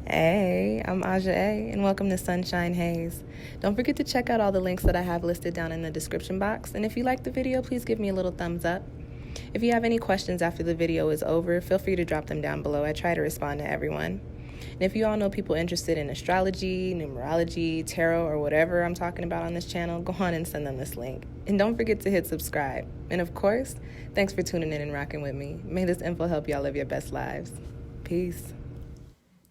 Hey, I'm Aja A, and welcome to Sunshine Haze. Don't forget to check out all the links that I have listed down in the description box, and if you like the video, please give me a little thumbs up. If you have any questions after the video is over, feel free to drop them down below. I try to respond to everyone. And if you all know people interested in astrology, numerology, tarot, or whatever I'm talking about on this channel, go on and send them this link. And don't forget to hit subscribe. And of course, thanks for tuning in and rocking with me. May this info help y'all live your best lives. Peace.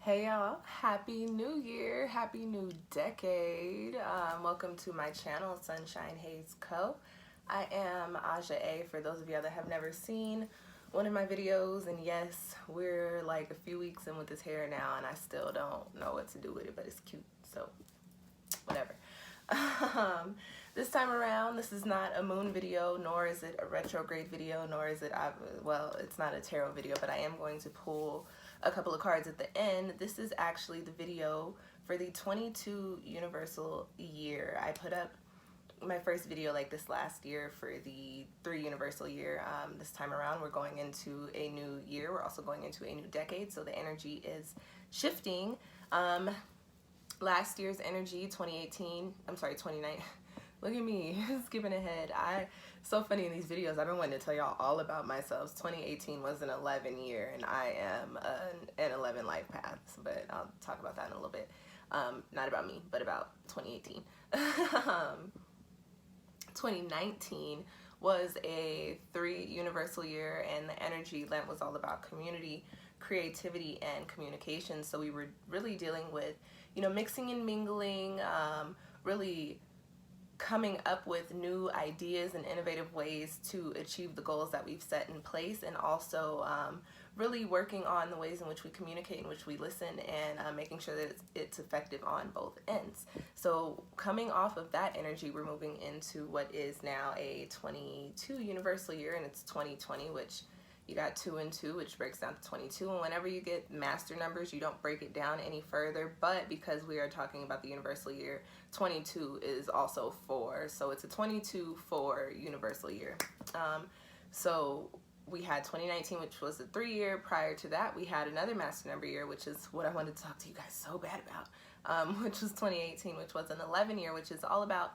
Hey y'all, happy new year, happy new decade. Welcome to my channel, SunshinehazeCo. I am Aja A, for those of y'all that have never seen one of my videos, and yes, we're like a few weeks in with this hair now and I still don't know what to do with it, but it's cute, so whatever. This time around, this is not a moon video, nor is it a retrograde video, nor is it, well, it's not a tarot video, but I am going to pull a couple of cards at the end. This is actually the video for the 22 universal year. I put up my first video like this last year for the 3 universal year. This time around, we're going into a new year. We're also going into a new decade, so the energy is shifting. Last year's energy, 2019, look at me, skipping ahead. So funny in these videos, I've been wanting to tell y'all all about myself. 2018 was an 11 year, and I am an 11 life path, but I'll talk about that in a little bit. Not about me, but about 2018. 2019 was a 3 universal year, and the energy Lent was all about community, creativity, and communication. So we were really dealing with, mixing and mingling, really coming up with new ideas and innovative ways to achieve the goals that we've set in place, and also really working on the ways in which we communicate, in which we listen, and making sure that it's effective on both ends. So coming off of that energy, we're moving into what is now a 22 universal year, and it's 2020, which you got 2 and 2, which breaks down to 22. And whenever you get master numbers, you don't break it down any further. But because we are talking about the universal year, 22 is also 4. So it's a 22-4 universal year. So we had 2019, which was a 3 year. Prior to that, we had another master number year, which is what I wanted to talk to you guys so bad about, which was 2018, which was an 11 year, which is all about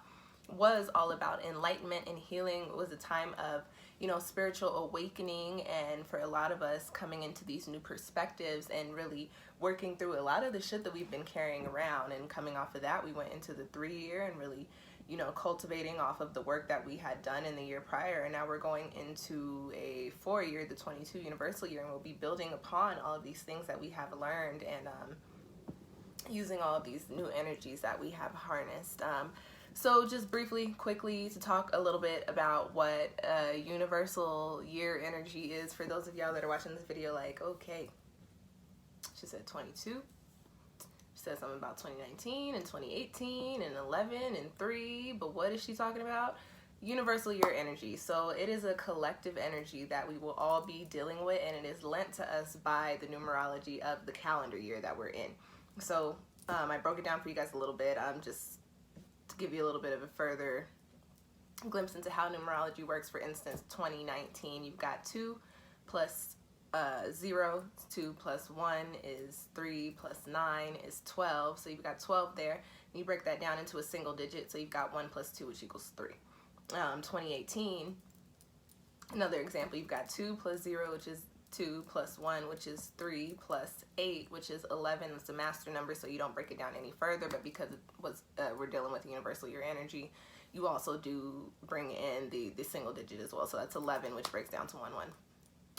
enlightenment and healing. It was a time of, spiritual awakening, and for a lot of us coming into these new perspectives and really working through a lot of the shit that we've been carrying around. And coming off of that, we went into the 3 year and really, cultivating off of the work that we had done in the year prior. And now we're going into a 4 year, the 22 universal year, and we'll be building upon all of these things that we have learned, and using all of these new energies that we have harnessed. So just briefly, quickly, to talk a little bit about what universal year energy is, for those of y'all that are watching this video like, okay, she said 22, she said something about 2019 and 2018 and 11 and 3, but what is she talking about? Universal year energy. So it is a collective energy that we will all be dealing with, and it is lent to us by the numerology of the calendar year that we're in. So I broke it down for you guys a little bit. just to give you a little bit of a further glimpse into how numerology works. For instance, 2019, you've got 2 plus 0, 2 plus 1 is 3, plus 9 is 12, so you've got 12 there. And you break that down into a single digit, so you've got 1 plus 2, which equals 3. 2018, another example, you've got 2 plus 0, which is 2, plus 1, which is 3, plus 8, which is 11. It's a master number, so you don't break it down any further, but because it was we're dealing with the universal year energy, you also do bring in the single digit as well. So that's 11, which breaks down to 1, 1.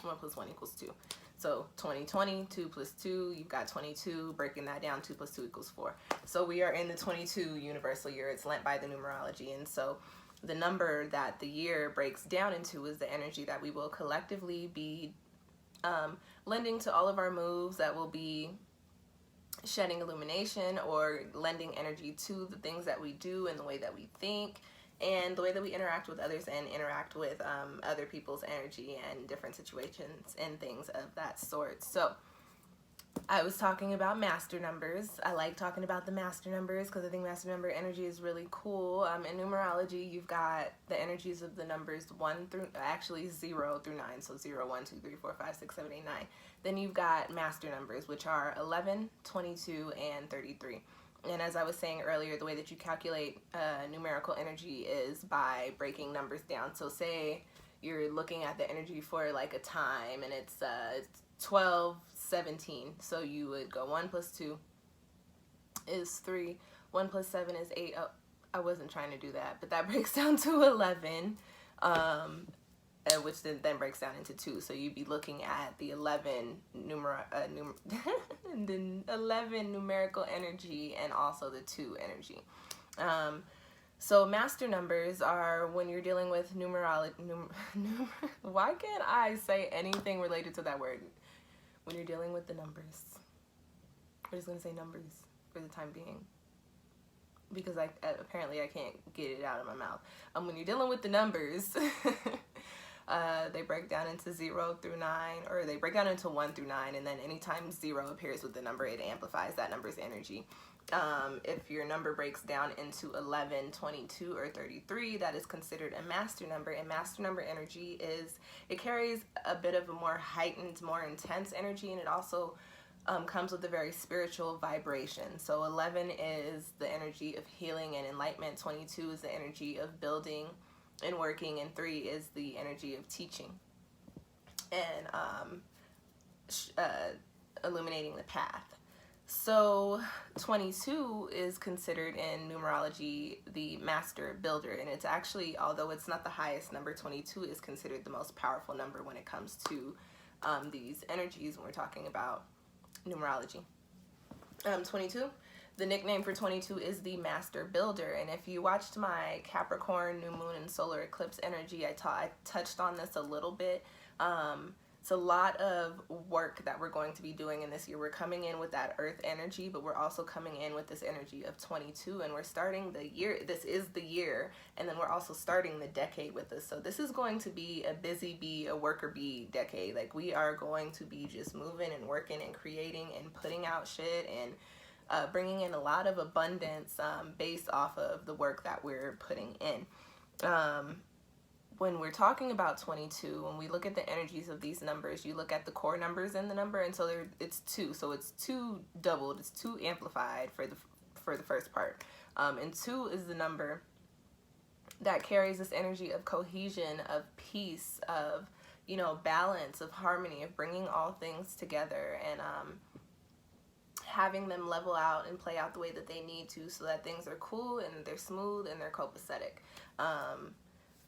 1 plus 1 equals 2. So 2020, 2 plus 2, you've got 22. Breaking that down, 2 plus 2 equals 4. So we are in the 22 universal year. It's lent by the numerology, and so the number that the year breaks down into is the energy that we will collectively be lending to all of our moves, that will be shedding illumination or lending energy to the things that we do and the way that we think and the way that we interact with others and interact with other people's energy and different situations and things of that sort. So I was talking about master numbers. I like talking about the master numbers because I think master number energy is really cool. In numerology, you've got the energies of the numbers 0 through 9. So 0, 1, 2, 3, 4, 5, 6, 7, 8, 9. Then you've got master numbers, which are 11, 22, and 33. And as I was saying earlier, the way that you calculate numerical energy is by breaking numbers down. So say you're looking at the energy for like a time, and it's 12:17. So you would go 1 plus 2 is 3. 1 plus 7 is 8. Oh, I wasn't trying to do that, but that breaks down to 11, which then breaks down into 2. So you'd be looking at the 11 the 11 numerical energy and also the 2 energy. So master numbers are when you're dealing with numerology. Why can't I say anything related to that word? When you're dealing with the numbers. We're just going to say numbers for the time being, because apparently I can't get it out of my mouth. When you're dealing with the numbers, they break down into 0 through 9, or they break down into 1 through 9, and then anytime 0 appears with the number, it amplifies that number's energy. If your number breaks down into 11, 22, or 33, that is considered a master number. And master number energy it carries a bit of a more heightened, more intense energy, and it also comes with a very spiritual vibration. So 11 is the energy of healing and enlightenment, 22 is the energy of building and working, and 3 is the energy of teaching and illuminating the path. So 22 is considered in numerology the master builder, and it's actually, although it's not the highest number, 22 is considered the most powerful number when it comes to these energies when we're talking about numerology. 22, the nickname for 22 is the master builder, and if you watched my Capricorn, new moon, and solar eclipse energy, I touched on this a little bit. It's a lot of work that we're going to be doing in this year. We're coming in with that earth energy, but we're also coming in with this energy of 22, and we're starting the year. This is the year, and then we're also starting the decade with this. So this is going to be a busy bee, a worker bee decade. Like, we are going to be just moving and working and creating and putting out shit and bringing in a lot of abundance based off of the work that we're putting in. When we're talking about 22, when we look at the energies of these numbers, you look at the core numbers in the number, and so it's 2. So it's 2 doubled, it's 2 amplified for the first part. And 2 is the number that carries this energy of cohesion, of peace, of, balance, of harmony, of bringing all things together and having them level out and play out the way that they need to, so that things are cool and they're smooth and they're copacetic.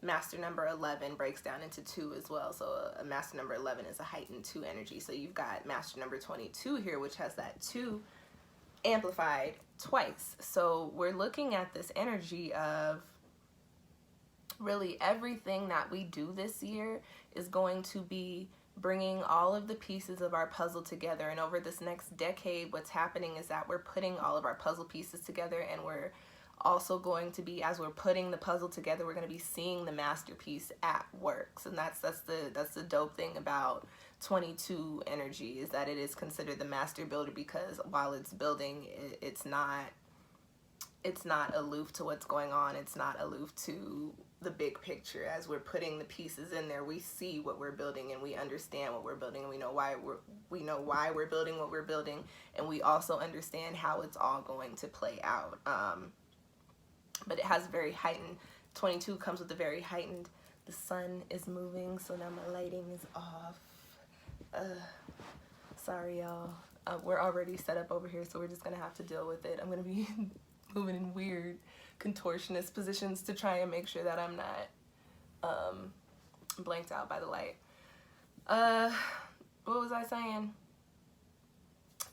Master number 11 breaks down into 2 as well. So a master number 11 is a heightened 2 energy. So you've got master number 22 here, which has that 2 amplified twice. So we're looking at this energy of really everything that we do this year is going to be bringing all of the pieces of our puzzle together. And over this next decade, what's happening is that we're putting all of our puzzle pieces together, and we're also going to be, as we're putting the puzzle together, we're going to be seeing the masterpiece at work. So that's the dope thing about 22 energy, is that it is considered the master builder, because while it's building, it's not aloof to what's going on. It's not aloof to the big picture. As we're putting the pieces in there, we see what we're building, and we understand what we're building, and we know why we're building what we're building, and we also understand how it's all going to play out. But it has very heightened, 22 comes with a very heightened, the sun is moving, so now my lighting is off. Sorry, y'all. We're already set up over here, so we're just going to have to deal with it. I'm going to be moving in weird contortionist positions to try and make sure that I'm not blanked out by the light. What was I saying?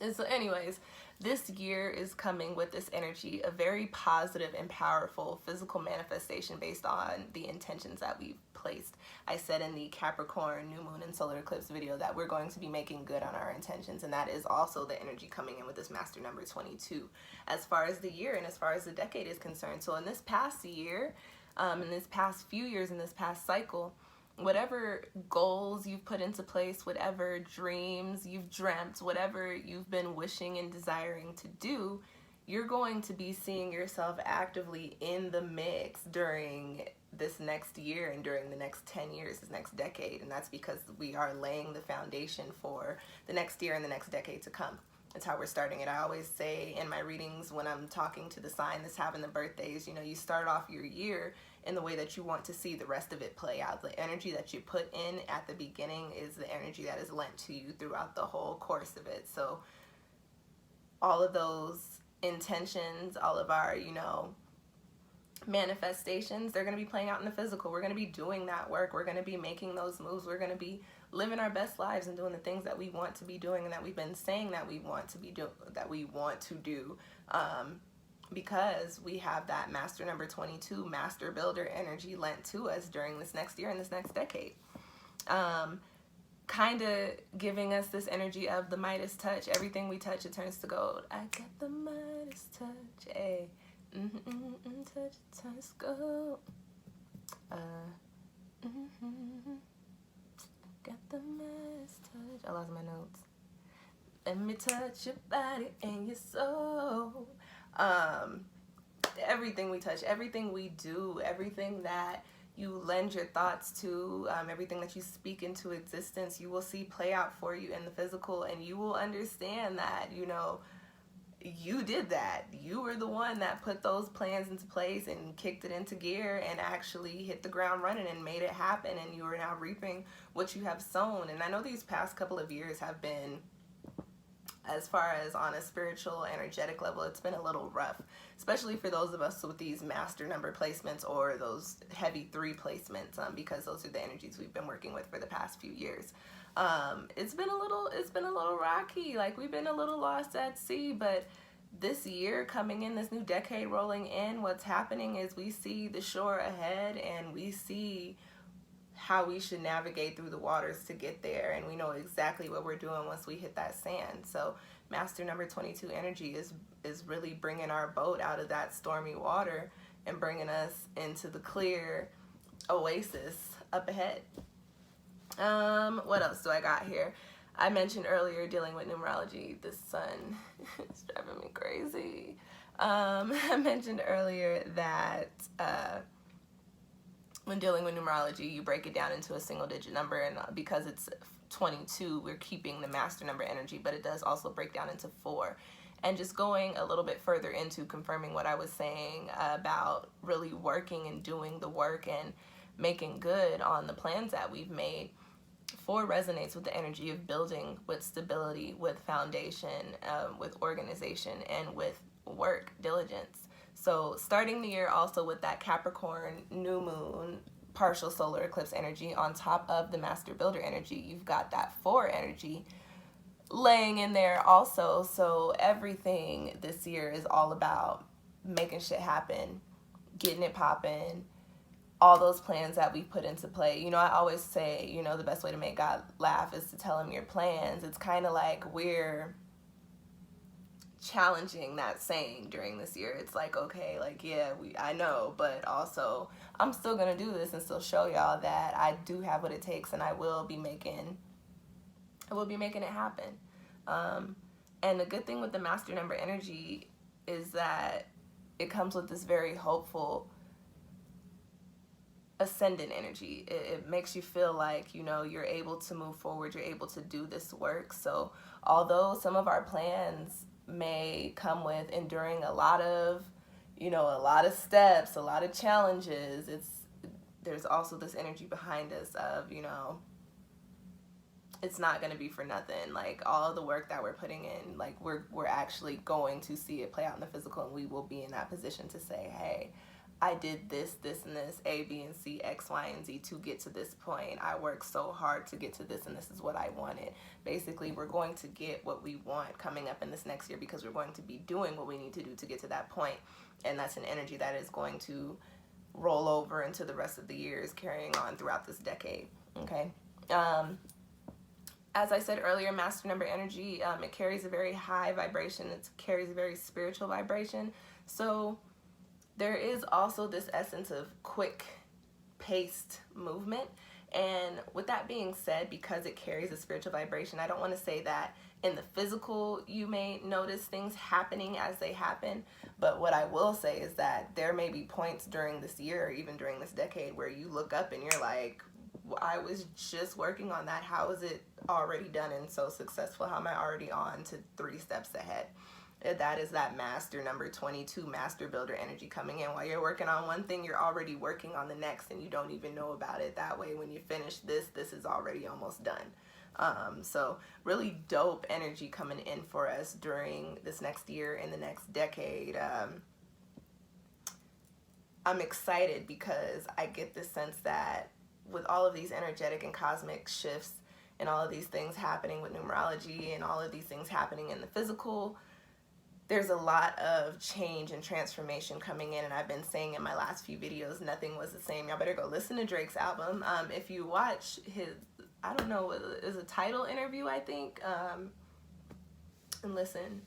And so anyways, this year is coming with this energy, a very positive and powerful physical manifestation based on the intentions that we've placed. I said in the Capricorn, new moon, and solar eclipse video that we're going to be making good on our intentions, and that is also the energy coming in with this master number 22 as far as the year and as far as the decade is concerned. So in this past year, in this past few years, in this past cycle, whatever goals you've put into place, whatever dreams you've dreamt, whatever you've been wishing and desiring to do, you're going to be seeing yourself actively in the mix during this next year and during the next 10 years, this next decade. And that's because we are laying the foundation for the next year and the next decade to come. That's how we're starting it. I always say in my readings when I'm talking to the sign that's having the birthdays, you know, you start off your year in the way that you want to see the rest of it play out. The energy that you put in at the beginning is the energy that is lent to you throughout the whole course of it. So all of those intentions, all of our, you know, manifestations, they're going to be playing out in the physical. We're going to be doing that work. We're going to be making those moves. We're going to be living our best lives and doing the things that we want to be doing and that we've been saying that we want to be do, because we have that master number 22, master builder energy lent to us during this next year and this next decade. Kind of giving us this energy of the Midas touch. Everything we touch, it turns to gold. I got the Midas touch, eh? Touch, touch, gold. Got the Midas touch. I lost my notes. Let me touch your body and your soul. Everything we touch, everything we do, everything that you lend your thoughts to, everything that you speak into existence, you will see play out for you in the physical, and you will understand that, you know, you did that. You were the one that put those plans into place and kicked it into gear and actually hit the ground running and made it happen, and you are now reaping what you have sown. And I know these past couple of years have been, as far as on a spiritual, energetic level, it's been a little rough, especially for those of us with these master number placements or those heavy 3 placements, because those are the energies we've been working with for the past few years. It's been a little rocky, like we've been a little lost at sea. But this year coming in, this new decade rolling in, what's happening is we see the shore ahead, and we see how we should navigate through the waters to get there, and we know exactly what we're doing once we hit that sand. So master number 22 energy is really bringing our boat out of that stormy water and bringing us into the clear oasis up ahead. What else do I got here? I mentioned earlier dealing with numerology. The sun is driving me crazy. I mentioned earlier that when dealing with numerology, you break it down into a single digit number, and because it's 22, we're keeping the master number energy, but it does also break down into 4. And just going a little bit further into confirming what I was saying about really working and doing the work and making good on the plans that we've made. 4 resonates with the energy of building with stability, with foundation, with organization, and with work, diligence. So starting the year also with that Capricorn new moon, partial solar eclipse energy on top of the master builder energy, you've got that 4 energy laying in there also. So everything this year is all about making shit happen, getting it popping, all those plans that we put into play. You know, I always say, you know, the best way to make God laugh is to tell him your plans. It's kind of like we're challenging that saying during this year. It's like, okay, like, yeah, I know, but also I'm still gonna do this and still show y'all that I do have what it takes, and I will be making it happen. And the good thing with the master number energy is that it comes with this very hopeful ascendant energy. It makes you feel like, you know, you're able to move forward, you're able to do this work. So although some of our plans may come with enduring a lot of steps, a lot of challenges, there's also this energy behind us of, you know, it's not going to be for nothing. Like all of the work that we're putting in, like we're actually going to see it play out in the physical, and we will be in that position to say, hey, I did this, and this, A, B, and C, X, Y, and Z to get to this point. I worked so hard to get to this, and this is what I wanted. Basically, we're going to get what we want coming up in this next year because we're going to be doing what we need to do to get to that point. And that's an energy that is going to roll over into the rest of the years, carrying on throughout this decade, okay? As I said earlier, master number energy, it carries a very high vibration. It carries a very spiritual vibration. So there is also this essence of quick-paced movement, And with that being said, because it carries a spiritual vibration, I don't want to say that in the physical you may notice things happening as they happen, but what I will say is that there may be points during this year or even during this decade where you look up and you're like, I was just working on that. How is it already done and so successful? How am I already on to 3 steps ahead? That is that master number 22, master builder energy coming in. While you're working on one thing, you're already working on the next and you don't even know about it. That way, when you finish this is already almost done. So really dope energy coming in for us during this next year and the next decade. I'm excited because I get the sense that with all of these energetic and cosmic shifts and all of these things happening with numerology and all of these things happening in the physical, there's a lot of change and transformation coming in. And I've been saying in my last few videos, nothing was the same. Y'all better go listen to Drake's album. If you watch his, I don't know, it was a title interview, I think, and listen,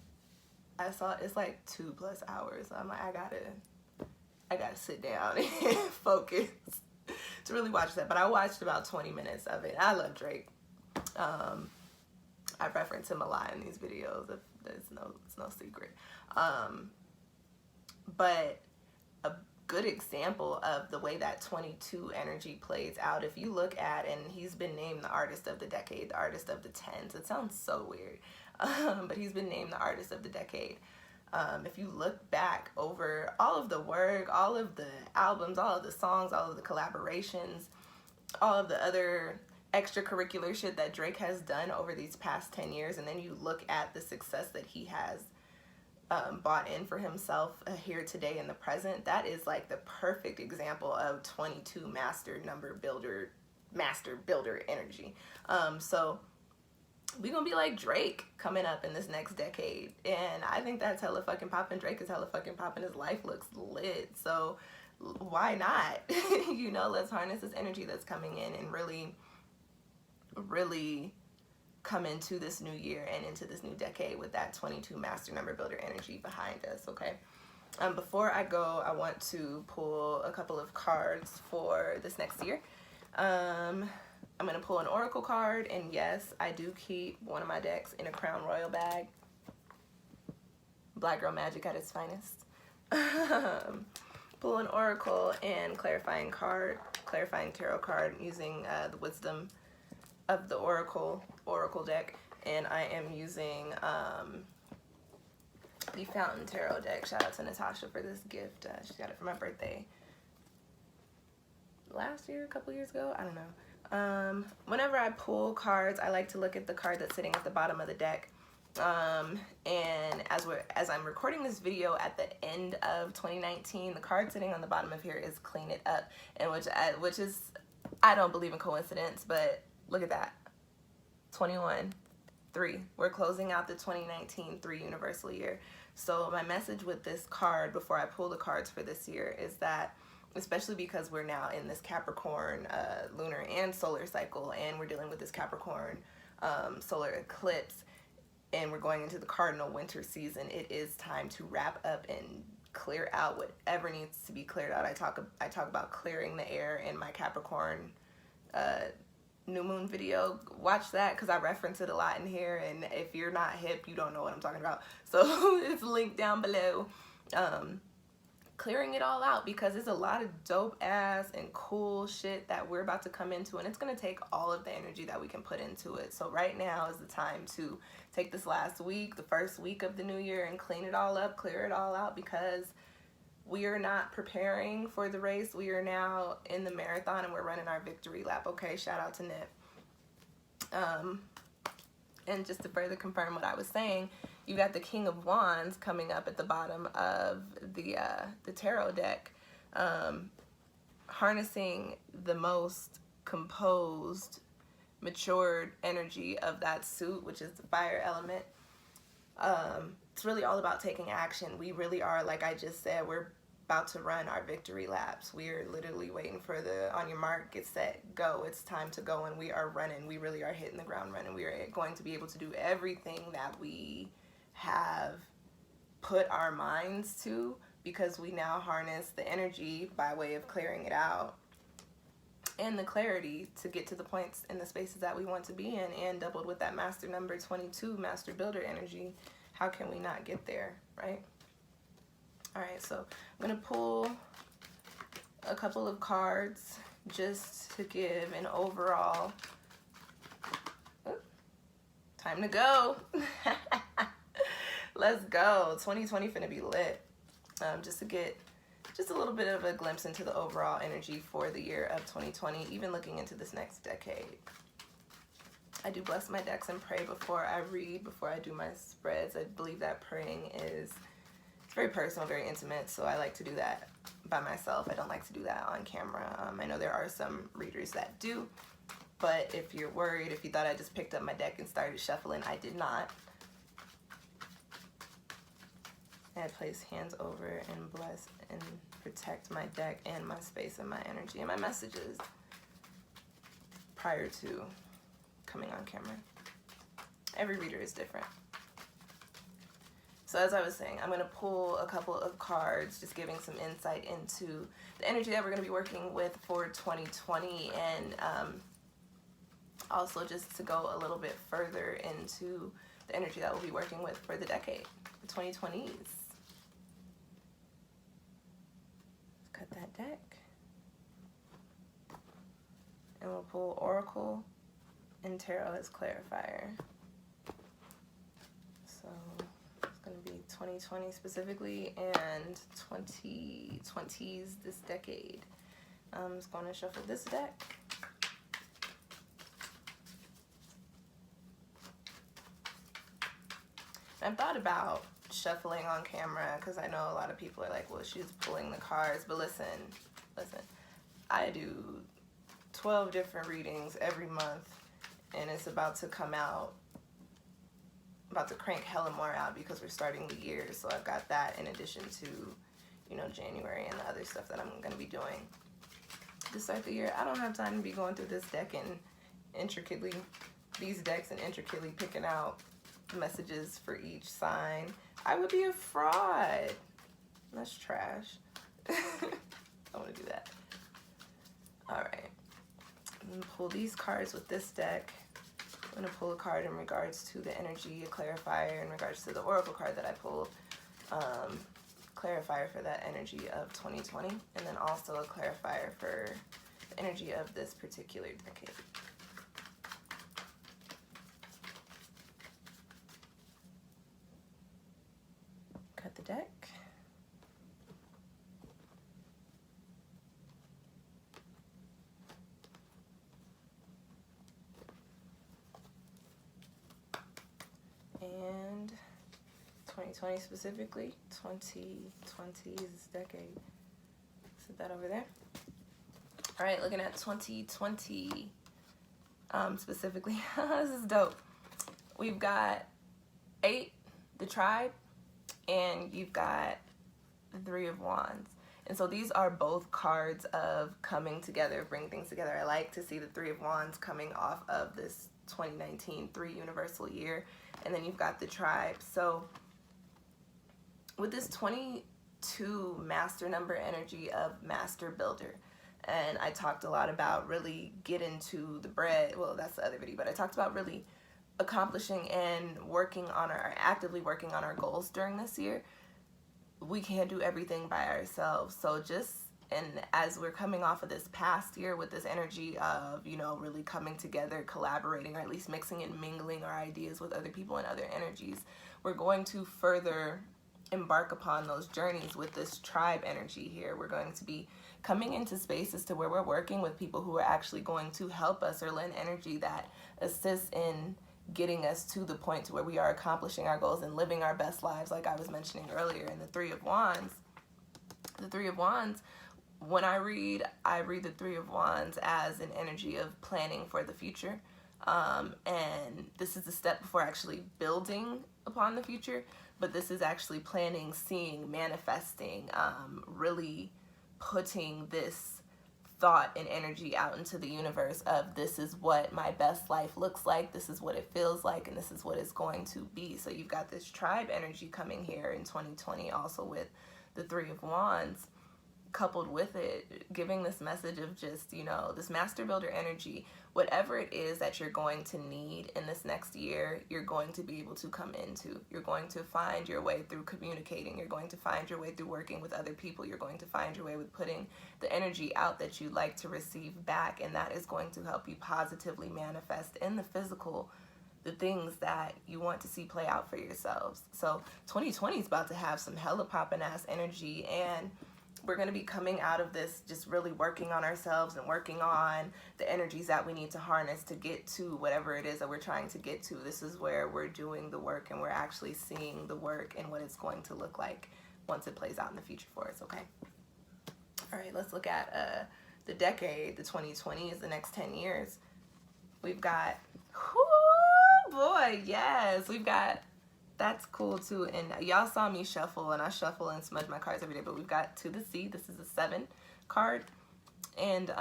I saw it's like 2+ hours. I'm like, I gotta sit down and focus to really watch that. But I watched about 20 minutes of it. I love Drake. I reference him a lot in these videos. It's no secret. But a good example of the way that 22 energy plays out, if you look at, and he's been named the artist of the decade, the artist of the tens. It sounds so weird, but he's been named the artist of the decade. If you look back over all of the work, all of the albums, all of the songs, all of the collaborations, all of the other extracurricular shit that Drake has done over these past 10 years, and then you look at the success that he has bought in for himself here today in the present, that is like the perfect example of 22 master builder energy. So we're gonna be like Drake coming up in this next decade, and I think that's hella fucking poppin'. Drake is hella fucking poppin'. His life looks lit, so why not? You know, let's harness this energy that's coming in and really come into this new year and into this new decade with that 22 master number builder energy behind us. Okay, before I go, I want to pull a couple of cards for this next year. I'm going to pull an oracle card, and yes, I do keep one of my decks in a Crown Royal bag. Black girl magic at its finest. Pull an oracle and clarifying tarot card using the wisdom of the oracle deck, and I am using the Fountain Tarot deck. Shout out to Natasha for this gift. She got it for my birthday last year, a couple years ago, I don't know. Whenever I pull cards, I like to look at the card that's sitting at the bottom of the deck. And as I'm recording this video at the end of 2019, the card sitting on the bottom of here is Clean It Up, and which is, I don't believe in coincidence, but look at that, 21, 3. We're closing out the 2019 3 universal year. So my message with this card before I pull the cards for this year is that, especially because we're now in this Capricorn lunar and solar cycle, and we're dealing with this Capricorn solar eclipse, and we're going into the cardinal winter season, it is time to wrap up and clear out whatever needs to be cleared out. I talk about clearing the air in my Capricorn new moon video. Watch that because I reference it a lot in here, and if you're not hip, you don't know what I'm talking about. So it's linked down below. Clearing it all out, because there's a lot of dope ass and cool shit that we're about to come into, and it's going to take all of the energy that we can put into it. So right now is the time to take this last week, the first week of the new year, and clean it all up, clear it all out, because we are not preparing for the race. We are now in the marathon and we're running our victory lap. Okay, shout out to Nip. And just to further confirm what I was saying, you got the King of Wands coming up at the bottom of the tarot deck, harnessing the most composed, matured energy of that suit, which is the fire element. It's really all about taking action. We really are, like I just said, we're about to run our victory laps. We are literally waiting for the on your mark, get set, go. It's time to go, and we are running. We really are hitting the ground running. We are going to be able to do everything that we have put our minds to, because we now harness the energy by way of clearing it out and the clarity to get to the points and the spaces that we want to be in, and doubled with that master number 22, master builder energy. How can we not get there, right? All right, so I'm gonna pull a couple of cards just to give an overall, time to go. Let's go. 2020 finna be lit. Just to get just a little bit of a glimpse into the overall energy for the year of 2020, even looking into this next decade. I do bless my decks and pray before I read, before I do my spreads. I believe that praying is, it's very personal, very intimate, so I like to do that by myself. I don't like to do that on camera. I know there are some readers that do, but if you're worried, if you thought I just picked up my deck and started shuffling, I did not. I place hands over and bless and protect my deck and my space and my energy and my messages prior to coming on camera. Every reader is different. So as I was saying, I'm going to pull a couple of cards, just giving some insight into the energy that we're going to be working with for 2020, and also just to go a little bit further into the energy that we'll be working with for the decade, the 2020s. Cut that deck. And we'll pull Oracle and Tarot as clarifier. So it's going to be 2020 specifically and 2020s this decade. I'm just going to shuffle this deck. I've thought about shuffling on camera because I know a lot of people are like, well, she's pulling the cards. But listen, I do 12 different readings every month, and it's about to come out, about to crank hella more out because we're starting the year. So I've got that in addition to, you know, January and the other stuff that I'm going to be doing to start the year. I don't have time to be going through this deck and intricately, these decks, and intricately picking out messages for each sign. I would be a fraud. That's trash. I want to do that. All right. I'm going to pull these cards with this deck. I'm going to pull a card in regards to the energy, a clarifier in regards to the oracle card that I pulled. Clarifier for that energy of 2020, and then also a clarifier for the energy of this particular decade. Cut the deck. And 2020 specifically, 2020's decade. Set that over there. All right, looking at 2020 specifically. This is dope. We've got 8, the tribe, and you've got the 3 of Wands. And so these are both cards of coming together, bring things together. I like to see the 3 of Wands coming off of this 2019 3 universal year. And then you've got the tribe. So with this 22 master number energy of master builder, and I talked a lot about really get into the bread. Well, that's the other video, but I talked about really accomplishing and working on actively working on our goals during this year. We can't do everything by ourselves. So and as we're coming off of this past year with this energy of, you know, really coming together, collaborating, or at least mixing and mingling our ideas with other people and other energies, we're going to further embark upon those journeys with this tribe energy here. We're going to be coming into spaces to where we're working with people who are actually going to help us or lend energy that assists in getting us to the point to where we are accomplishing our goals and living our best lives, like I was mentioning earlier. And the 3 of Wands, when I read the 3 of Wands as an energy of planning for the future. And this is a step before actually building upon the future, but this is actually planning, seeing, manifesting, really putting this thought and energy out into the universe of this is what my best life looks like, this is what it feels like, and this is what it's going to be. So you've got this tribe energy coming here in 2020 also with the 3 of Wands. coupled with it, giving this message of just, you know, this master builder energy, whatever it is that you're going to need in this next year, you're going to be able to come into. You're going to find your way through communicating. You're going to find your way through working with other people. You're going to find your way with putting the energy out that you like to receive back, and that is going to help you positively manifest in the physical the things that you want to see play out for yourselves. So 2020 is about to have some hella poppin' ass energy, and we're going to be coming out of this just really working on ourselves and working on the energies that we need to harness to get to whatever it is that we're trying to get to. This is where we're doing the work, and we're actually seeing the work and what it's going to look like once it plays out in the future for us, okay? All right, let's look at the decade. The 2020s, the next 10 years. We've got, whoo, boy, yes, we've got, that's cool too. And y'all saw me shuffle, and I shuffle and smudge my cards every day, but we've got To the Sea. This is a 7 card. And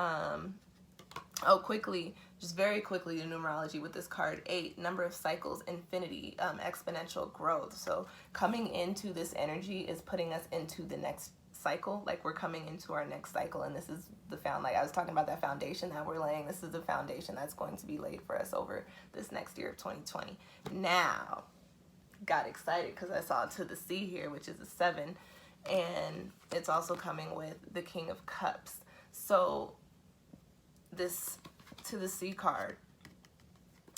oh, quickly, just very quickly, the numerology with this card: 8, number of cycles, infinity, exponential growth. So coming into this energy is putting us into the next cycle. Like, we're coming into our next cycle, and this is the like I was talking about, that foundation that we're laying. This is the foundation that's going to be laid for us over this next year of 2020. Now, got excited because I saw To the Sea here, which is a 7, and it's also coming with the King of Cups. So this To the Sea card,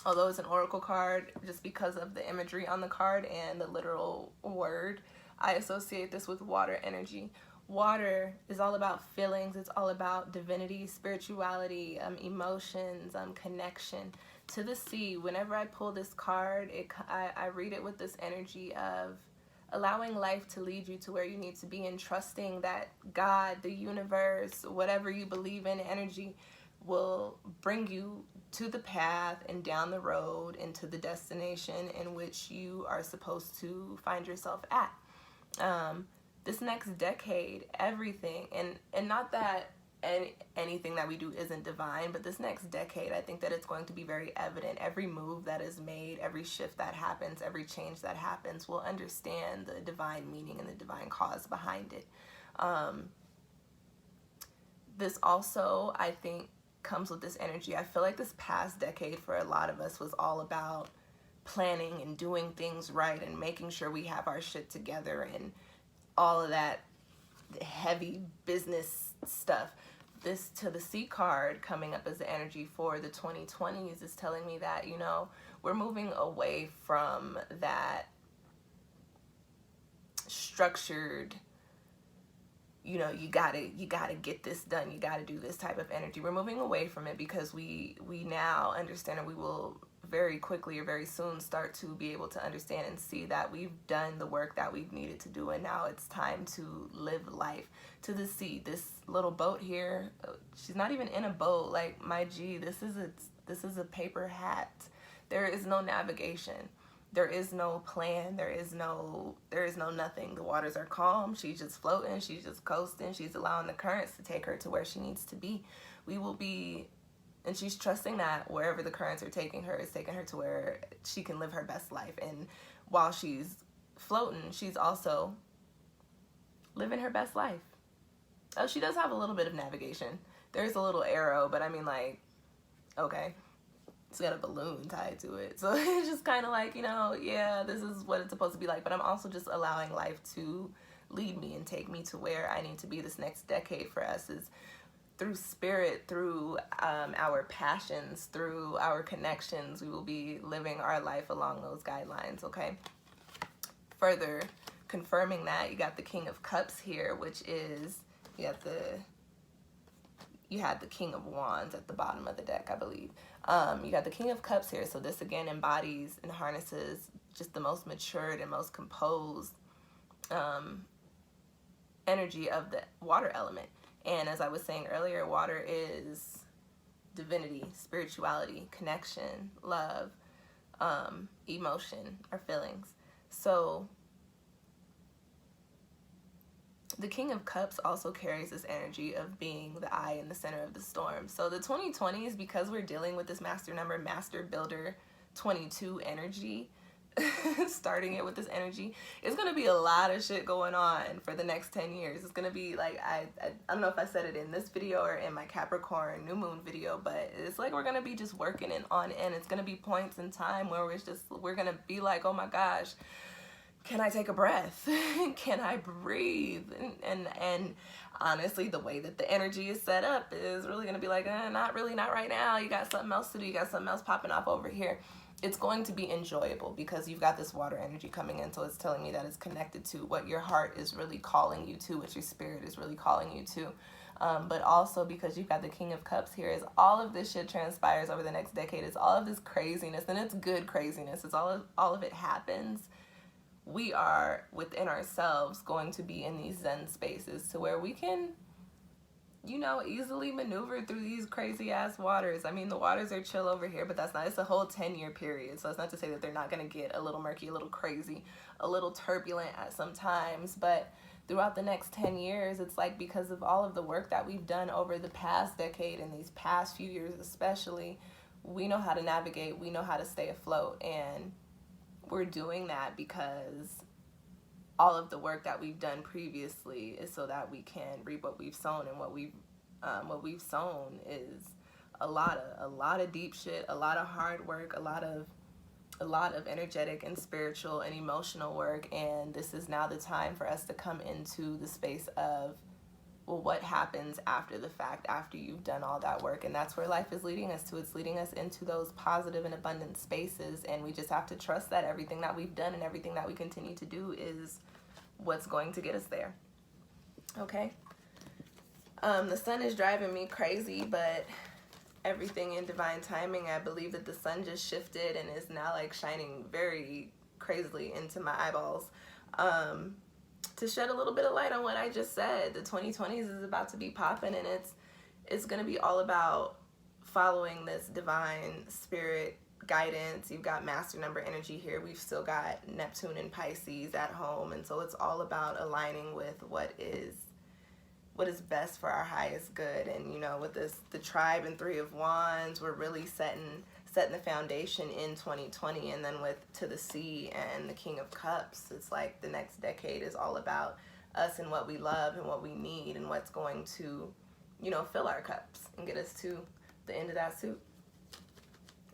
although it's an oracle card, just because of the imagery on the card and the literal word, I associate this with water energy. Water is all about feelings. It's all about divinity, spirituality, emotions, connection. To the Sea, whenever I pull this card, I read it with this energy of allowing life to lead you to where you need to be, and trusting that God, the universe, whatever you believe in, energy, will bring you to the path and down the road into the destination in which you are supposed to find yourself at. This next decade, everything, and not that anything that we do isn't divine, but this next decade, I think that it's going to be very evident. Every move that is made, every shift that happens, every change that happens, we'll understand the divine meaning and the divine cause behind it. This also, I think, comes with this energy. I feel like this past decade for a lot of us was all about planning and doing things right and making sure we have our shit together and all of that heavy business stuff. This To the Sea card coming up as the energy for the 2020s is telling me that, you know, we're moving away from that structured, you know, you gotta get this done, you gotta do this type of energy. We're moving away from it because we now understand, and we will very quickly or very soon start to be able to understand and see that we've done the work that we've needed to do, and now it's time to live life. To the Sea, this little boat here, she's not even in a boat, like, my G, this is a paper hat. There is no navigation. There is no plan. There is no nothing. The waters are calm. She's just floating. She's just coasting. She's allowing the currents to take her to where she needs to be. We will be, and she's trusting that wherever the currents are taking her, it's taking her to where she can live her best life. And while she's floating, she's also living her best life. Oh, she does have a little bit of navigation. There's a little arrow, but I mean, like, okay. It's got a balloon tied to it. So it's just kind of like, you know, yeah, this is what it's supposed to be like. But I'm also just allowing life to lead me and take me to where I need to be. This next decade for us is through spirit, through our passions, through our connections. We will be living our life along those guidelines, okay? Further confirming that, you got the King of Cups here, which is, you had the King of Wands at the bottom of the deck, I believe. You got the King of Cups here, so this again embodies and harnesses just the most matured and most composed energy of the water element. And as I was saying earlier, water is divinity, spirituality, connection, love, emotion, or feelings. So the King of Cups also carries this energy of being the eye in the center of the storm. So the 2020s, because we're dealing with this master number, master builder 22 energy, starting it with this energy. It's going to be a lot of shit going on for the next 10 years. It's going to be like, I don't know if I said it in this video or in my Capricorn new moon video, but it's like we're going to be just working it on end. It's going to be points in time where we're going to be like, oh my gosh, can I take a breath? Can I breathe? And honestly, the way that the energy is set up is really going to be like, not really, not right now. You got something else to do. You got something else popping off over here. It's going to be enjoyable because you've got this water energy coming in. So it's telling me that it's connected to what your heart is really calling you to, what your spirit is really calling you to. But also because you've got the King of Cups here, as all of this shit transpires over the next decade, is all of this craziness, and it's good craziness. It's all of it happens. We are within ourselves going to be in these Zen spaces to where we can, you know, easily maneuver through these crazy ass waters. I mean, the waters are chill over here, but it's a whole 10-year period. So it's not to say that they're not going to get a little murky, a little crazy, a little turbulent at some times. But throughout the next 10 years, it's like because of all of the work that we've done over the past decade and these past few years especially, we know how to navigate, we know how to stay afloat. And we're doing that because all of the work that we've done previously is so that we can reap what we've sown, and what we've sown is a lot of deep shit, a lot of hard work, a lot of energetic and spiritual and emotional work. And this is now the time for us to come into the space of, well, what happens after the fact, after you've done all that work. And that's where life is leading us to. It's leading us into those positive and abundant spaces, and we just have to trust that everything that we've done and everything that we continue to do is what's going to get us there. Okay? The sun is driving me crazy, but everything in divine timing. I believe that the sun just shifted and is now like shining very crazily into my eyeballs. To shed a little bit of light on what I just said, the 2020s is about to be popping, and it's going to be all about following this divine spirit guidance. You've got master number energy here. We've still got Neptune and Pisces at home, and so it's all about aligning with what is best for our highest good. And you know, with the tribe and 3 of Wands, we're really setting the foundation in 2020. And then with to the sea and the King of Cups, it's like the next decade is all about us and what we love and what we need and what's going to, you know, fill our cups and get us to the end of that soup.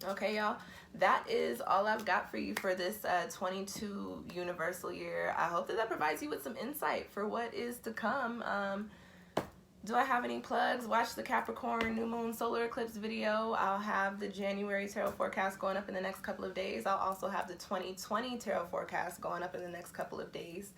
Okay, y'all, that is all I've got for you for this 22 universal year. I hope that provides you with some insight for what is to come. Do I have any plugs? Watch the Capricorn new moon solar eclipse video. I'll have the January tarot forecast going up in the next couple of days. I'll also have the 2020 tarot forecast going up in the next couple of days.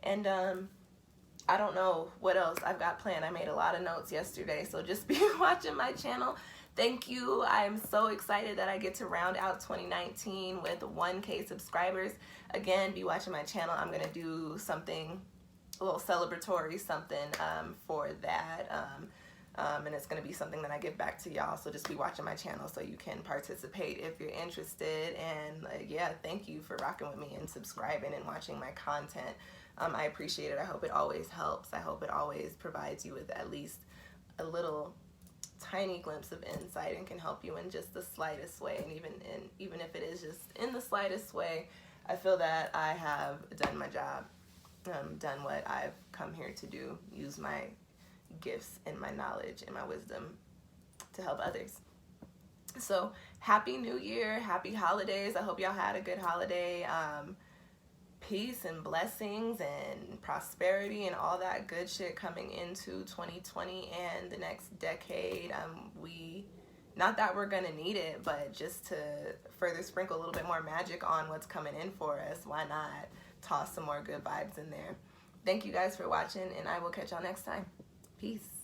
And I don't know what else I've got planned. I made a lot of notes yesterday, so just be watching my channel. Thank you. I'm so excited that I get to round out 2019 with 1K subscribers. Again, be watching my channel. I'm going to do something, a little celebratory something for that. And it's going to be something that I give back to y'all. So just be watching my channel so you can participate if you're interested. And yeah, thank you for rocking with me and subscribing and watching my content. I appreciate it. I hope it always helps. I hope it always provides you with at least a little tiny glimpse of insight and can help you in just the slightest way. And even if it is just in the slightest way, I feel that I have done my job, done what I've come here to do, use my gifts and my knowledge and my wisdom to help others. So happy new year, happy holidays. I hope y'all had a good holiday. Peace and blessings and prosperity and all that good shit coming into 2020 and the next decade. Not that we're gonna need it, but just to further sprinkle a little bit more magic on what's coming in for us, why not toss some more good vibes in there? Thank you guys for watching, and I will catch y'all next time. Peace.